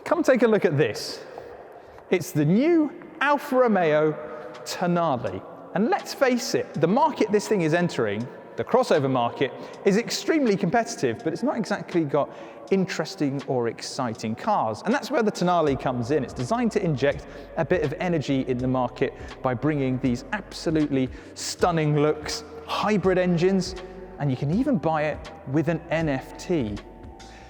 Come take a look at this. It's the new Alfa Romeo Tonale. And let's face it, the market this thing is entering, the crossover market, is extremely competitive, but it's not exactly got interesting or exciting cars. And that's where the Tonale comes in. It's designed to inject a bit of energy in the market by bringing these absolutely stunning looks, hybrid engines, and you can even buy it with an NFT.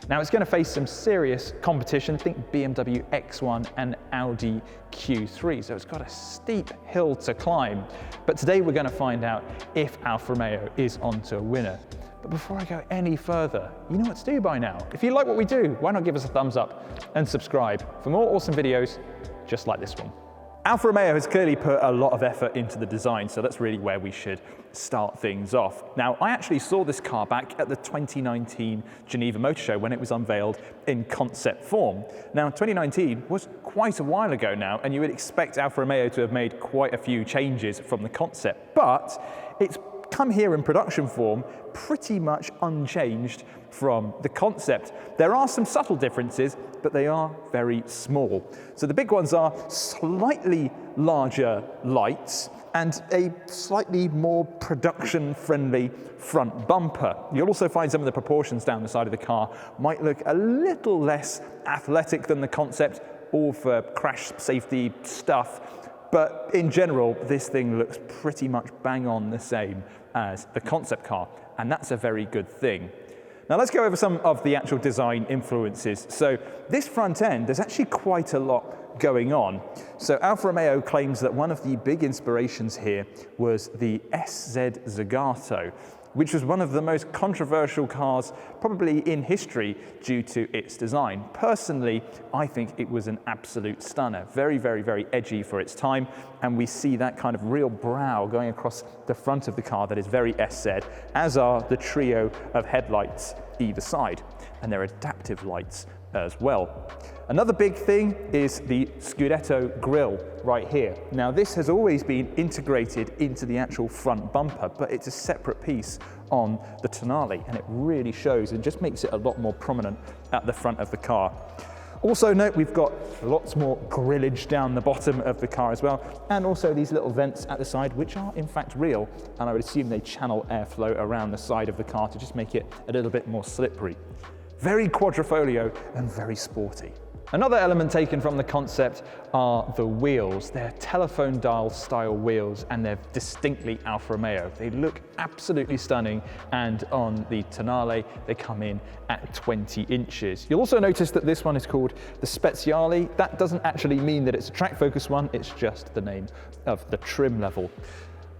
Now it's going to face some serious competition, think BMW X1 and Audi Q3, so it's got a steep hill to climb. But today we're going to find out if Alfa Romeo is onto a winner. But before I go any further, you know what to do by now. If you like what we do, why not give us a thumbs up and subscribe for more awesome videos just like this one. Alfa Romeo has clearly put a lot of effort into the design, so that's really where we should start things off. Now, I actually saw this car back at the 2019 Geneva Motor Show when it was unveiled in concept form. Now, 2019 was quite a while ago now, and you would expect Alfa Romeo to have made quite a few changes from the concept, but it's come here in production form pretty much unchanged from the concept. There are some subtle differences, but they are very small. So the big ones are slightly larger lights and a slightly more production-friendly front bumper. You'll also find some of the proportions down the side of the car might look a little less athletic than the concept, all for crash safety stuff. But in general, this thing looks pretty much bang on the same as the concept car, and that's a very good thing. Now let's go over some of the actual design influences. So this front end, there's actually quite a lot going on. So Alfa Romeo claims that one of the big inspirations here was the SZ Zagato, which was one of the most controversial cars probably in history due to its design. Personally, I think it was an absolute stunner. Very, very, very edgy for its time, and we see that kind of real brow going across the front of the car that is very SZ, as are the trio of headlights either side, and they're adaptive lights as well. Another big thing is the Scudetto grille right here. Now this has always been integrated into the actual front bumper, but it's a separate piece on the Tonale, and it really shows and just makes it a lot more prominent at the front of the car. Also note we've got lots more grillage down the bottom of the car as well, and also these little vents at the side, which are in fact real, and I would assume they channel airflow around the side of the car to just make it a little bit more slippery. Very quadrifolio and very sporty. Another element taken from the concept are the wheels. They're telephone dial style wheels, and they're distinctly Alfa Romeo. They look absolutely stunning, and on the Tonale they come in at 20 inches. You'll also notice that this one is called the Speziale. That doesn't actually mean that it's a track focus one, it's just the name of the trim level.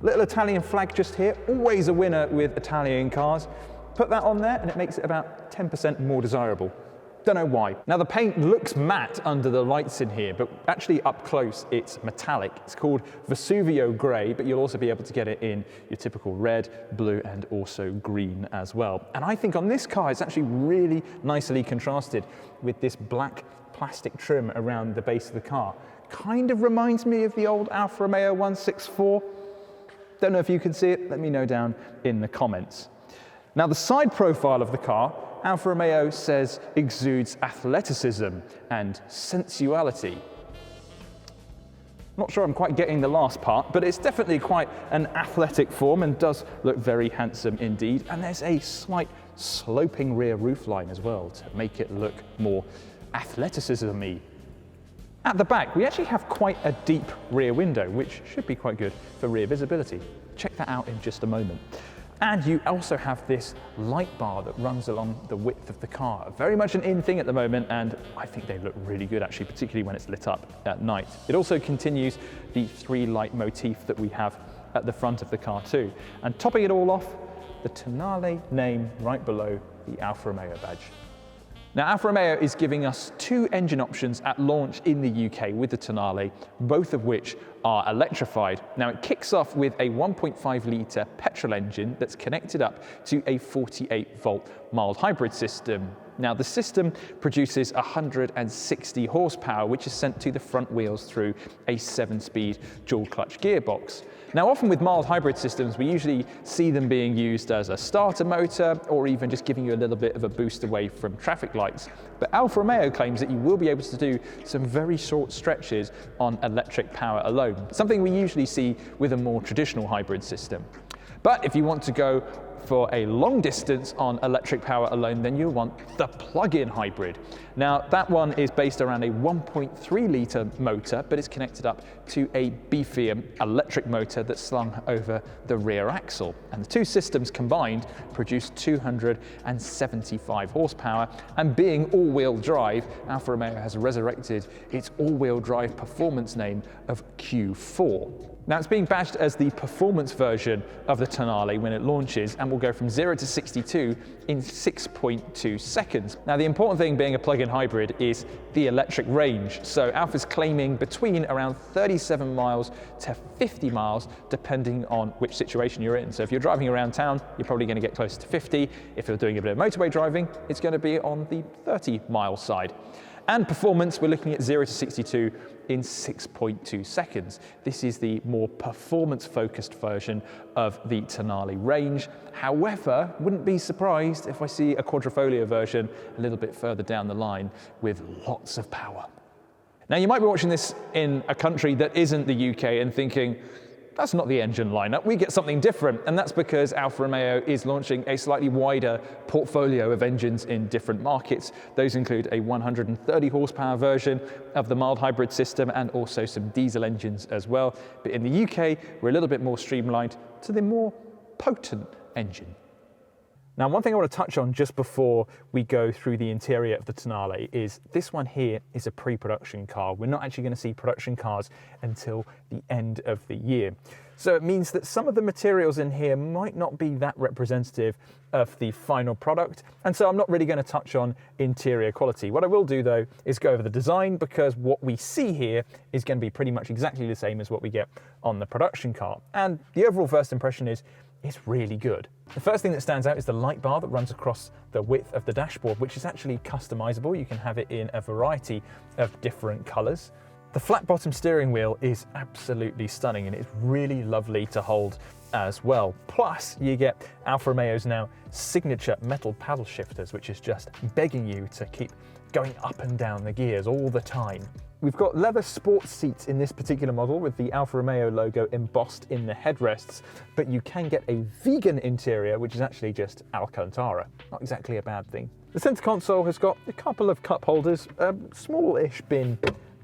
Little Italian flag just here, always a winner with Italian cars. Put that on there and it makes it about 10% more desirable. Don't know why. Now the paint looks matte under the lights in here, but actually up close it's metallic. It's called Vesuvio Grey, but you'll also be able to get it in your typical red, blue, and also green as well. And I think on this car it's actually really nicely contrasted with this black plastic trim around the base of the car. Kind of reminds me of the old Alfa Romeo 164. Don't know if you can see it, let me know down in the comments. Now the side profile of the car, Alfa Romeo says exudes athleticism and sensuality. Not sure I'm quite getting the last part, but it's definitely quite an athletic form and does look very handsome indeed. And there's a slight sloping rear roofline as well to make it look more athleticism-y. At the back, we actually have quite a deep rear window, which should be quite good for rear visibility. Check that out in just a moment. And you also have this light bar that runs along the width of the car. Very much an in thing at the moment, and I think they look really good actually, particularly when it's lit up at night. It also continues the 3 light motif that we have at the front of the car too. And topping it all off, the Tonale name right below the Alfa Romeo badge. Now Alfa Romeo is giving us 2 engine options at launch in the UK with the Tonale, both of which are electrified. Now it kicks off with a 1.5 litre petrol engine that's connected up to a 48 volt mild hybrid system. Now, the system produces 160 horsepower, which is sent to the front wheels through a 7-speed dual-clutch gearbox. Now, often with mild hybrid systems, we usually see them being used as a starter motor or even just giving you a little bit of a boost away from traffic lights. But Alfa Romeo claims that you will be able to do some very short stretches on electric power alone, something we usually see with a more traditional hybrid system. But if you want to go for a long distance on electric power alone, then you'll want the plug-in hybrid. Now, that one is based around a 1.3 litre motor, but it's connected up to a beefier electric motor that's slung over the rear axle. And the two systems combined produce 275 horsepower. And being all-wheel drive, Alfa Romeo has resurrected its all-wheel drive performance name of Q4. Now, it's being badged as the performance version of the Tonale when it launches and will go from 0 to 62 in 6.2 seconds. Now, the important thing being a plug-in hybrid is the electric range. So Alfa's claiming between around 37 miles to 50 miles, depending on which situation you're in. So if you're driving around town, you're probably going to get closer to 50. If you're doing a bit of motorway driving, it's going to be on the 30-mile side. And performance, we're looking at 0 to 62 in 6.2 seconds. This is the more performance-focused version of the Tonale range. However, wouldn't be surprised if I see a quadrifoglio version a little bit further down the line with lots of power. Now, you might be watching this in a country that isn't the UK and thinking, that's not the engine lineup, we get something different. And that's because Alfa Romeo is launching a slightly wider portfolio of engines in different markets. Those include a 130 horsepower version of the mild hybrid system and also some diesel engines as well. But in the UK, we're a little bit more streamlined to the more potent engine. Now, one thing I want to touch on just before we go through the interior of the Tonale is this one here is a pre-production car. We're not actually going to see production cars until the end of the year. So it means that some of the materials in here might not be that representative of the final product. And so I'm not really going to touch on interior quality. What I will do though is go over the design, because what we see here is going to be pretty much exactly the same as what we get on the production car. And the overall first impression is it's really good. The first thing that stands out is the light bar that runs across the width of the dashboard, which is actually customizable. You can have it in a variety of different colors. The flat bottom steering wheel is absolutely stunning and it's really lovely to hold as well. Plus, you get Alfa Romeo's now signature metal paddle shifters, which is just begging you to keep going up and down the gears all the time. We've got leather sports seats in this particular model with the Alfa Romeo logo embossed in the headrests, but you can get a vegan interior, which is actually just Alcantara. Not exactly a bad thing. The center console has got a couple of cup holders, a small-ish bin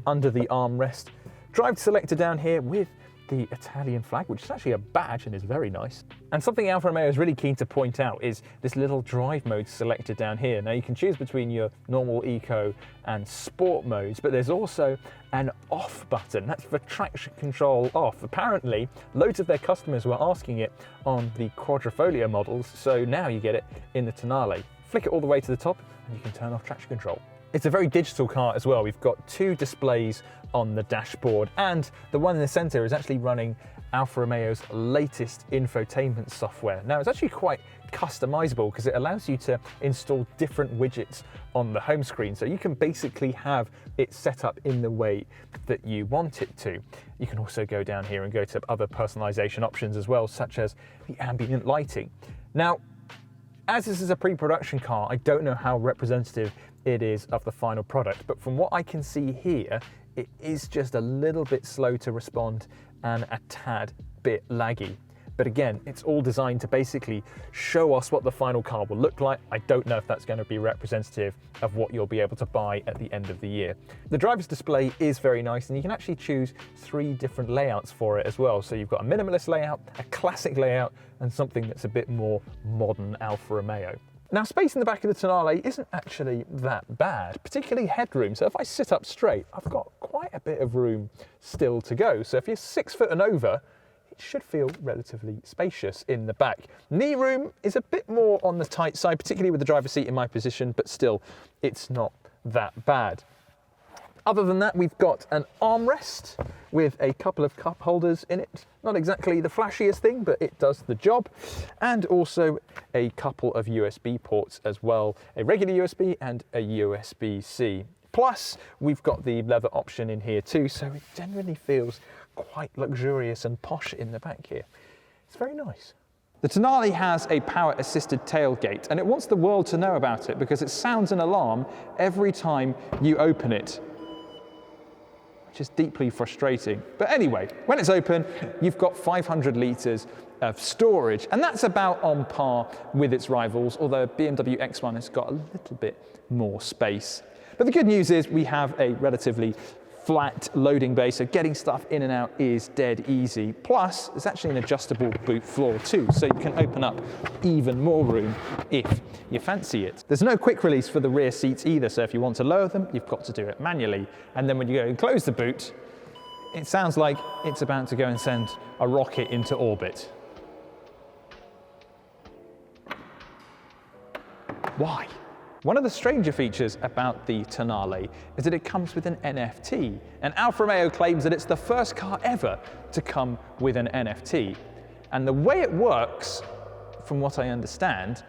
under the armrest. Drive selector down here with the Italian flag, which is actually a badge and is very nice. And something Alfa Romeo is really keen to point out is this little drive mode selector down here. Now you can choose between your normal eco and sport modes, but there's also an off button. That's for traction control off. Apparently, loads of their customers were asking it on the quadrifoglio models, so now you get it in the Tonale. Flick it all the way to the top and you can turn off traction control. It's a very digital car as well. We've got two displays on the dashboard, and the one in the center is actually running Alfa Romeo's latest infotainment software. Now, it's actually quite customizable because it allows you to install different widgets on the home screen. So you can basically have it set up in the way that you want it to. You can also go down here and go to other personalization options as well, such as the ambient lighting. Now, as this is a pre-production car, I don't know how representative it is of the final product, but from what I can see here, it is just a little bit slow to respond and a tad bit laggy. But again, it's all designed to basically show us what the final car will look like. I don't know if that's going to be representative of what you'll be able to buy at the end of the year. The driver's display is very nice, and you can actually choose 3 different layouts for it as well. So you've got a minimalist layout, a classic layout, and something that's a bit more modern Alfa Romeo. Now, space in the back of the Tonale isn't actually that bad, particularly headroom. So if I sit up straight, I've got quite a bit of room still to go. So if you're 6 foot and over, it should feel relatively spacious in the back. Knee room is a bit more on the tight side, particularly with the driver's seat in my position, but still, it's not that bad. Other than that, we've got an armrest with a couple of cup holders in it. Not exactly the flashiest thing, but it does the job. And also a couple of USB ports as well, a regular USB and a USB-C. Plus, we've got the leather option in here too, so it generally feels quite luxurious and posh in the back here. It's very nice. The Tonale has a power-assisted tailgate, and it wants the world to know about it because it sounds an alarm every time you open it, which is deeply frustrating. But anyway, when it's open, you've got 500 litres of storage, and that's about on par with its rivals, although BMW X1 has got a little bit more space. But the good news is we have a relatively flat loading bay, so getting stuff in and out is dead easy. Plus, there's actually an adjustable boot floor too, so you can open up even more room if you fancy it. There's no quick release for the rear seats either, so if you want to lower them, you've got to do it manually. And then when you go and close the boot, it sounds like it's about to go and send a rocket into orbit. Why? One of the stranger features about the Tonale is that it comes with an NFT, and Alfa Romeo claims that it's the first car ever to come with an NFT. And the way it works, from what I understand,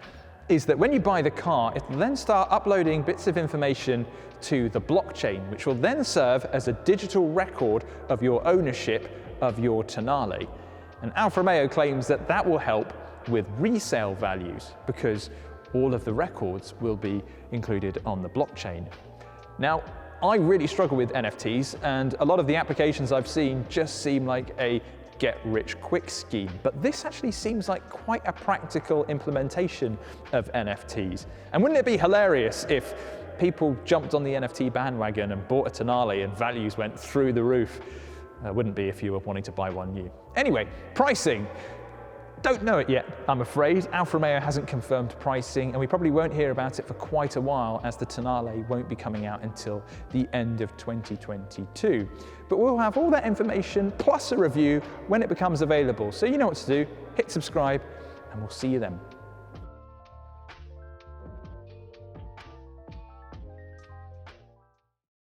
is that when you buy the car, it will then start uploading bits of information to the blockchain, which will then serve as a digital record of your ownership of your Tonale. And Alfa Romeo claims that that will help with resale values because all of the records will be included on the blockchain. Now, I really struggle with NFTs, and a lot of the applications I've seen just seem like a get-rich-quick scheme, but this actually seems like quite a practical implementation of NFTs. And wouldn't it be hilarious if people jumped on the NFT bandwagon and bought a Tonale and values went through the roof? Wouldn't be if you were wanting to buy one new. Anyway, pricing. Don't know it yet, I'm afraid. Alfa Romeo hasn't confirmed pricing, and we probably won't hear about it for quite a while, as the Tonale won't be coming out until the end of 2022. But we'll have all that information plus a review when it becomes available. So you know what to do, hit subscribe, and we'll see you then.